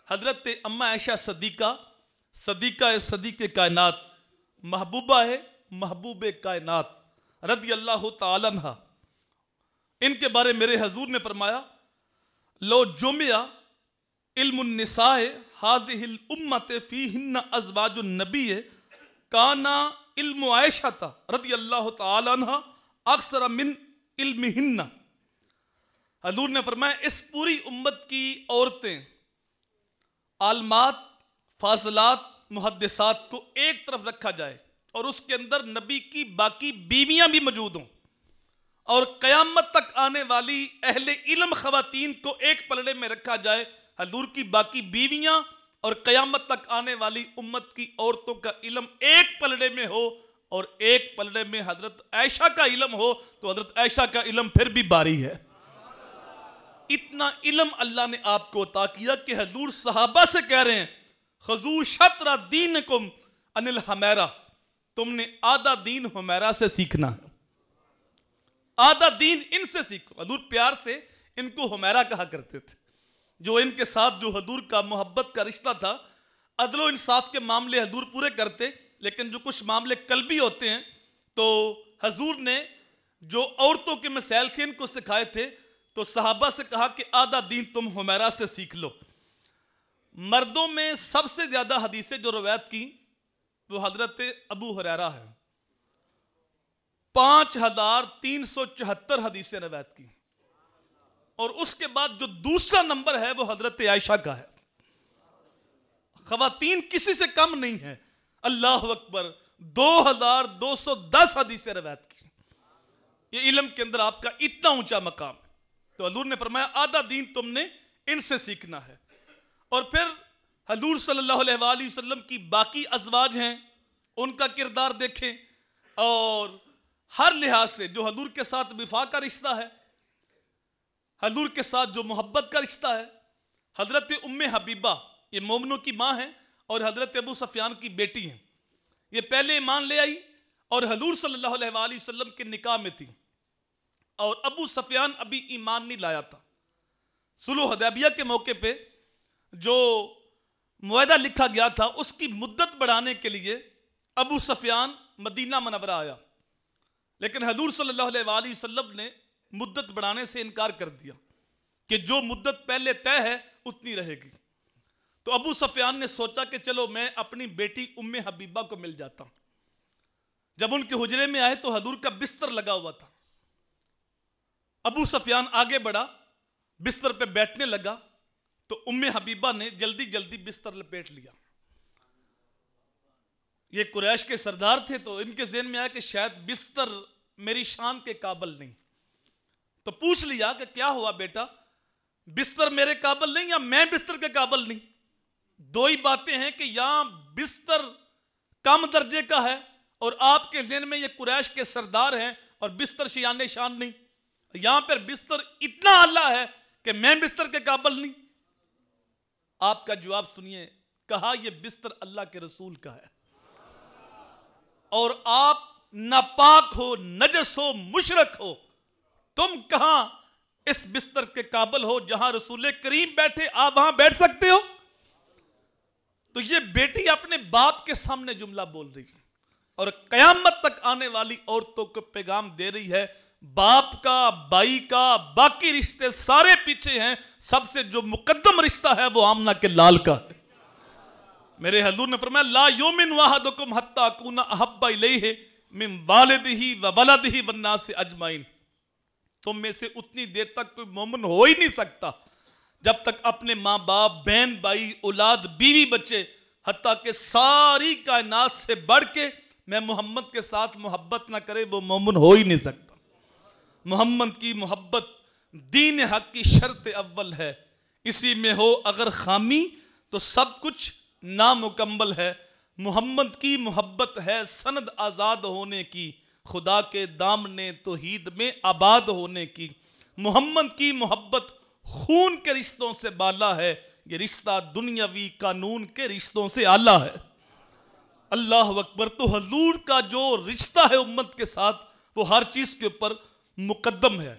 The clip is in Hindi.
हजरत अम्मा आयशा सदीका सदीक़े कायनात, महबूबा है महबूब कायनात रज़ी अल्लाह तआला अन्हा, इनके बारे मेरे हजूर ने फरमाया, लो जुमिया इल्मुन निसाए हाज़िहिल उम्मत फ़ीहिन्ना अज़वाजुन नबी काना इल्मु आयशा रज़ी अल्लाह तआला अन्हा अक्सर मिन इल्मिहिन्ना। हजूर ने फरमाया, इस पूरी उम्मत की औरतें आलमात, फाज़लात, मुहद्दिसात को एक तरफ रखा जाए और उसके अंदर नबी की बाकी बीवियां भी मौजूद हों, और क़यामत तक आने वाली अहले इल्म ख़वातीन को एक पलड़े में रखा जाए, हजूर की बाकी बीवियां और क़यामत तक आने वाली उम्मत की औरतों का इल्म एक पलड़े में हो, और एक पलड़े में हजरत आयशा का इल्म हो, तो हजरत आयशा का इल्म फिर भी भारी है। इतना इल्म अल्लाह ने आपको अता किया कि हजूर सहाबा से कह रहे हैं, खजू शत्र दीनकुम अनिल हुमैरा, तुमने आधा दीन हुमैरा से सीखना है, आधा दीन इनसे सीखो। हजूर प्यार से इनको हुमैरा कहा करते थे। जो इनके साथ जो हजूर का मोहब्बत का रिश्ता था, अदलो इंसाफ के मामले हजूर पूरे करते, लेकिन जो कुछ मामले कल्बी होते हैं तो हजूर ने जो औरतों के मसाइल थे इनको सिखाए थे, तो सहाबा से कहा कि आधा दीन तुम हुमैरा से सीख लो। मर्दों में सबसे ज्यादा हदीसें जो रवायत की वो हजरत अबू हुरैरा है, 5374 हदीसें रवायत की, और उसके बाद जो दूसरा नंबर है वो हजरत आयशा का है। खवातीन किसी से कम नहीं है। अल्लाह अकबर, 2210 हदीसें रवायत की। ये इल्म के अंदर आपका इतना ऊंचा मकाम है। तो हजूर ने फरमाया, आधा दीन तुमने इनसे सीखना है। और फिर हजूर सल्लल्लाहु अलैहि वसल्लम की बाकी अज़वाज हैं, उनका किरदार देखें, और हर लिहाज से जो हजूर के साथ विफा का रिश्ता है, हजूर के साथ जो मोहब्बत का रिश्ता है। हजरत उम्मे हबीबा ये मोमिनों की माँ है और हजरत अबू सफियान की बेटी हैं। ये पहले ईमान ले आई और हजूर सल्लल्लाहु अलैहि वसल्लम के निकाह में थी, और अबू सफियान अभी ईमान नहीं लाया था। सुलह हुदैबिया के मौके पे जो मुआहदा लिखा गया था, उसकी मुद्दत बढ़ाने के लिए अबू सफियान मदीना मुनव्वरा आया, लेकिन हजूर सल्लल्लाहु अलैहि वसल्लम ने मुद्दत बढ़ाने से इनकार कर दिया कि जो मुद्दत पहले तय है उतनी रहेगी। तो अबू सफियान ने सोचा कि चलो मैं अपनी बेटी उम्मे हबीबा को मिल जाता हूं। जब उनके हुजरे में आए तो हजूर का बिस्तर लगा हुआ था। अबू सफियान आगे बढ़ा, बिस्तर पे बैठने लगा, तो उम्मे हबीबा ने जल्दी जल्दी बिस्तर लपेट लिया। ये कुरैश के सरदार थे, तो इनके ज़हन में आया कि शायद बिस्तर मेरी शान के काबिल नहीं। तो पूछ लिया कि क्या हुआ बेटा, बिस्तर मेरे काबिल नहीं या मैं बिस्तर के काबिल नहीं? दो ही बातें हैं कि या बिस्तर कम दर्जे का है और आपके ज़हन में ये कुरैश के सरदार हैं और बिस्तर शियाने शान नहीं, यहां पर बिस्तर इतना आला है कि मैं बिस्तर के काबिल नहीं। आपका जवाब सुनिए, कहा यह बिस्तर अल्लाह के रसूल का है और आप नापाक हो, नजस हो, मुशरक हो, तुम कहां इस बिस्तर के काबिल हो जहां रसूल करीम बैठे, आप वहां बैठ सकते हो? तो ये बेटी अपने बाप के सामने जुमला बोल रही है और कयामत तक आने वाली औरतों को पैगाम दे रही है, बाप का, बाई का, बाकी रिश्ते सारे पीछे हैं, सबसे जो मुकद्दम रिश्ता है वो आमना के लाल का है। मेरे हजूर ने फरमाया, ला युमिन वहदुकुम हत्ता अकूना अहब्बा इलैहि मिन वालिदिही व वलदिही वन्नास अजमाइन। तुम में से उतनी देर तक कोई मोमिन हो ही नहीं सकता जब तक अपने माँ बाप, बहन भाई, औलाद, बीवी बच्चे, हत्ता के सारी कायनात से बढ़ के मैं मोहम्मद के साथ मोहब्बत ना करे, वो मोमिन हो ही नहीं सकता। मोहम्मद की मोहब्बत दीन हक की शर्त अव्वल है, इसी में हो अगर खामी तो सब कुछ नामुकम्मल है। मोहम्मद की मोहब्बत है सनद आज़ाद होने की, खुदा के दामने तौहीद में आबाद होने की। मोहम्मद की मोहब्बत खून के रिश्तों से बाला है, ये रिश्ता दुनियावी कानून के रिश्तों से आला है। अल्लाह अकबर। तो हजूर का जो रिश्ता है उम्मत के साथ वो हर चीज़ के ऊपर मुकद्दम है।